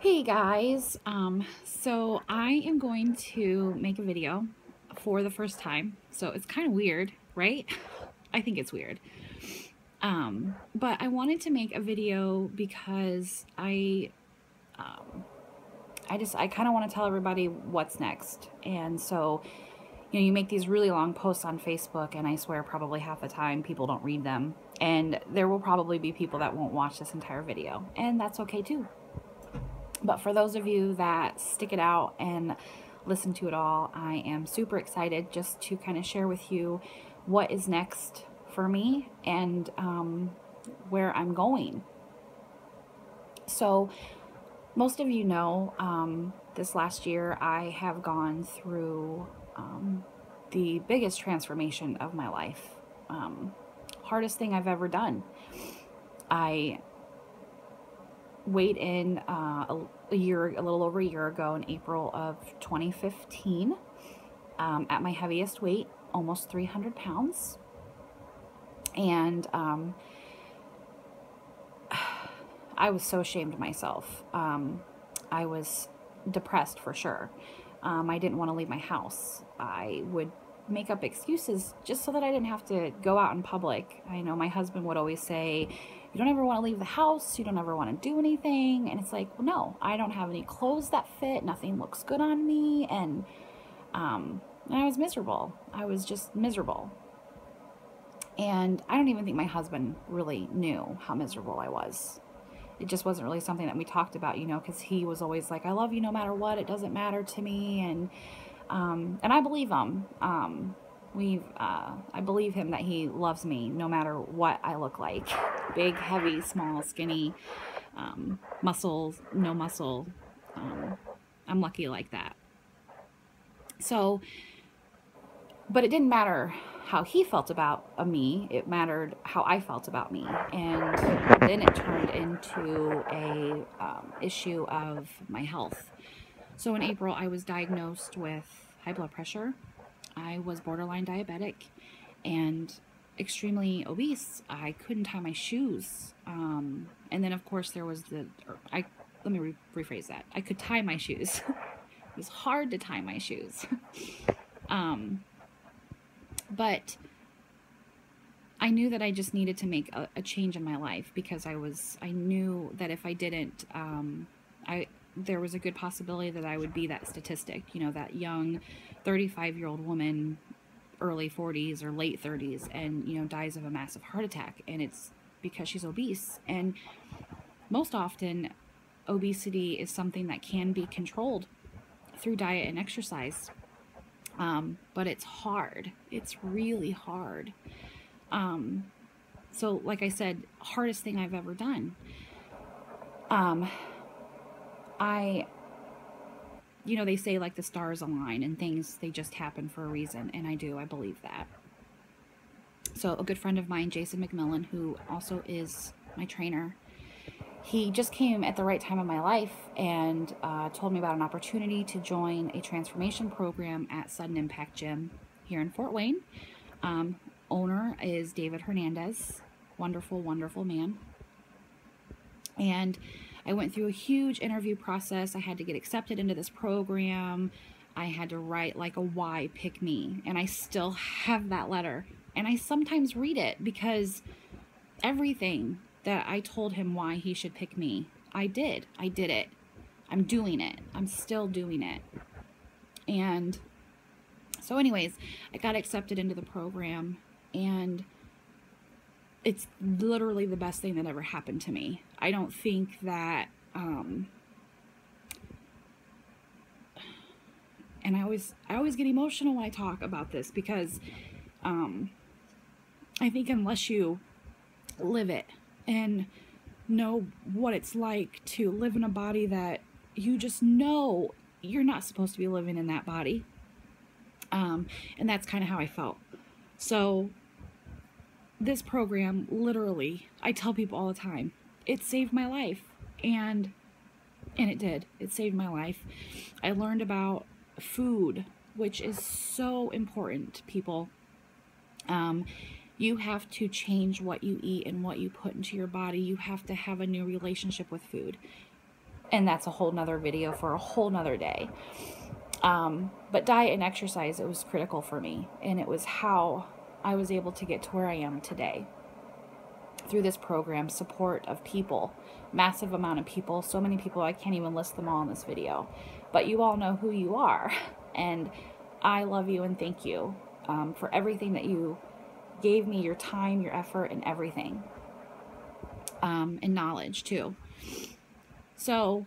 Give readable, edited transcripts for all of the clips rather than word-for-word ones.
Hey guys, so I am going to make a video for the first time. So it's kind of weird, right? I think it's weird. But I wanted to make a video because I kind of want to tell everybody what's next. And so, you make these really long posts on Facebook, and I swear probably half the time people don't read them. And there will probably be people that won't watch this entire video, and that's okay too. But for those of you that stick it out and listen to it all, I am super excited just to kind of share with you what is next for me and where I'm going. So most of you know, this last year I have gone through the biggest transformation of my life. Hardest thing I've ever done. I weighed in a little over a year ago in April of 2015 at my heaviest weight, almost 300 pounds. And I was so ashamed of myself. I was depressed for sure. I didn't want to leave my house. I would make up excuses just so that I didn't have to go out in public. I know my husband would always say, you don't ever want to leave the house, you don't ever want to do anything. And it's like, well, no, I don't have any clothes that fit, nothing looks good on me. And I was miserable. I was just miserable. And I don't even think my husband really knew how miserable I was. It just wasn't really something that we talked about, because he was always like, I love you no matter what, it doesn't matter to me. And I believe him. I believe him that he loves me no matter what I look like. Big, heavy, small, skinny, muscle, no muscle. I'm lucky like that. So, but it didn't matter how he felt about me. It mattered how I felt about me. And then it turned into a issue of my health. So in April, I was diagnosed with high blood pressure. I was borderline diabetic and extremely obese. I couldn't tie my shoes. And then, of course, there was let me rephrase that. I could tie my shoes. It was hard to tie my shoes. But I knew that I just needed to make a change in my life because I knew that if I didn't, there was a good possibility that I would be that statistic, that young 35-year-old woman, early 40s or late 30s, and, dies of a massive heart attack. And it's because she's obese. And most often, obesity is something that can be controlled through diet and exercise. But it's hard. It's really hard. So like I said, hardest thing I've ever done. They say like the stars align and things, they just happen for a reason. And I believe that. So a good friend of mine, Jason McMillan, who also is my trainer, he just came at the right time of my life and told me about an opportunity to join a transformation program at Sudden Impact Gym here in Fort Wayne. Owner is David Hernandez. Wonderful, wonderful man. And I went through a huge interview process. I had to get accepted into this program. I had to write like a why pick me. And I still have that letter. And I sometimes read it because everything that I told him why he should pick me, I did. I did it. I'm doing it. I'm still doing it. And so anyways, I got accepted into the program, and it's literally the best thing that ever happened to me. I don't think that, and I always get emotional when I talk about this because I think unless you live it and know what it's like to live in a body that you just know you're not supposed to be living in that body, and that's kind of how I felt. So this program, literally, I tell people all the time, it saved my life. And it did. It saved my life. I learned about food, which is so important, people. You have to change what you eat and what you put into your body. You have to have a new relationship with food. And that's a whole nother video for a whole nother day. But diet and exercise, it was critical for me. And it was how I was able to get to where I am today. Through this program, support of people, massive amount of people, so many people, I can't even list them all in this video. But you all know who you are. And I love you and thank you for everything that you gave me, your time, your effort, and everything. And knowledge too. So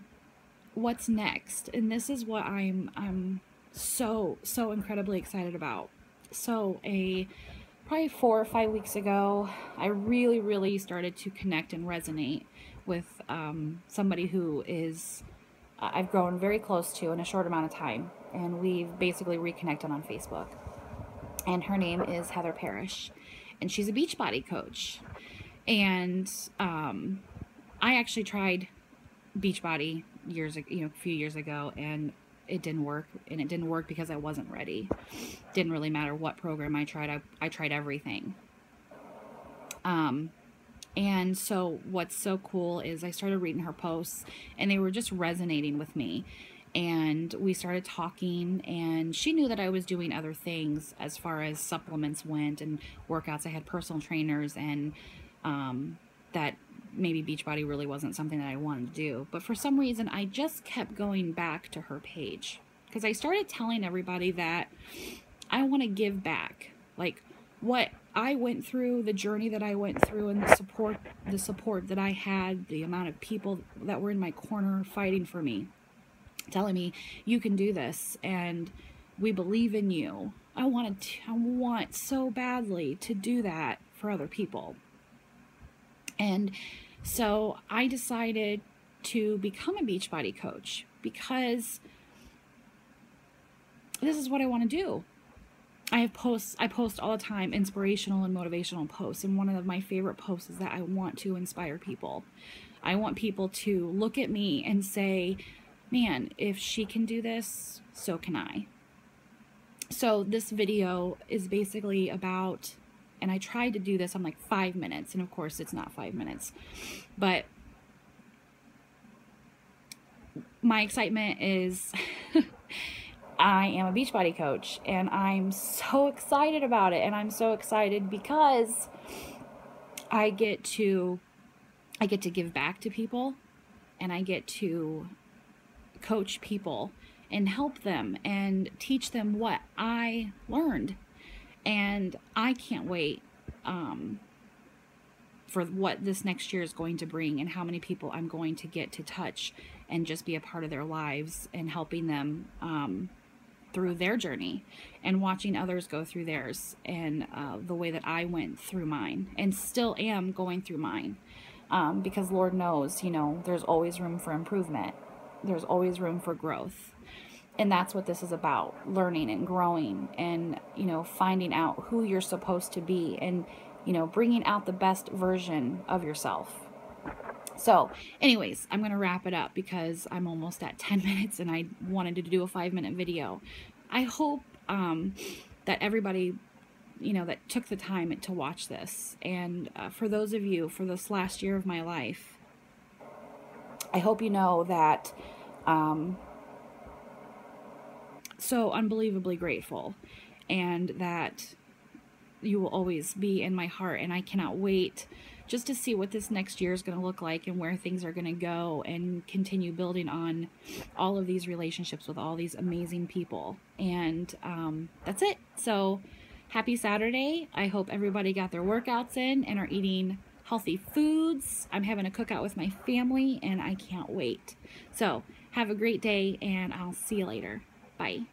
what's next? And this is what I'm so incredibly excited about. So probably 4 or 5 weeks ago, I really started to connect and resonate with somebody who is I've grown very close to in a short amount of time, and we've basically reconnected on Facebook. And her name is Heather Parrish, and she's a Beachbody coach. And I actually tried Beachbody a few years ago, and it didn't work. And it didn't work because I wasn't ready. Didn't really matter what program I tried. I tried everything. And so what's so cool is I started reading her posts, and they were just resonating with me. And we started talking, and she knew that I was doing other things as far as supplements went and workouts. I had personal trainers, and that maybe Beachbody really wasn't something that I wanted to do. But for some reason, I just kept going back to her page because I started telling everybody that I want to give back. Like what I went through, the journey that I went through, and the support that I had, the amount of people that were in my corner fighting for me, telling me you can do this and we believe in you. I want so badly to do that for other people. And so I decided to become a Beachbody coach because this is what I want to do. I post all the time, inspirational and motivational posts, and one of my favorite posts is that I want to inspire people. I want people to look at me and say, man, if she can do this, so can I. So this video is basically about, and I tried to do this on like 5 minutes, and of course it's not 5 minutes, but my excitement is I am a Beachbody coach, and I'm so excited about it. And I'm so excited because I get to give back to people, and I get to coach people and help them and teach them what I learned. And I can't wait for what this next year is going to bring, and how many people I'm going to get to touch and just be a part of their lives, and helping them through their journey, and watching others go through theirs, and the way that I went through mine and still am going through mine, because Lord knows, there's always room for improvement. There's always room for growth. And that's what this is about, learning and growing, and, finding out who you're supposed to be, and, bringing out the best version of yourself. So anyways, I'm going to wrap it up because I'm almost at 10 minutes and I wanted to do a 5-minute video. I hope that everybody, that took the time to watch this. And for those of you, for this last year of my life, I hope you know that so unbelievably grateful, and that you will always be in my heart. And I cannot wait just to see what this next year is going to look like, and where things are going to go, and continue building on all of these relationships with all these amazing people. And that's it. So happy Saturday. I hope everybody got their workouts in and are eating healthy foods. I'm having a cookout with my family, and I can't wait. So have a great day, and I'll see you later. Bye.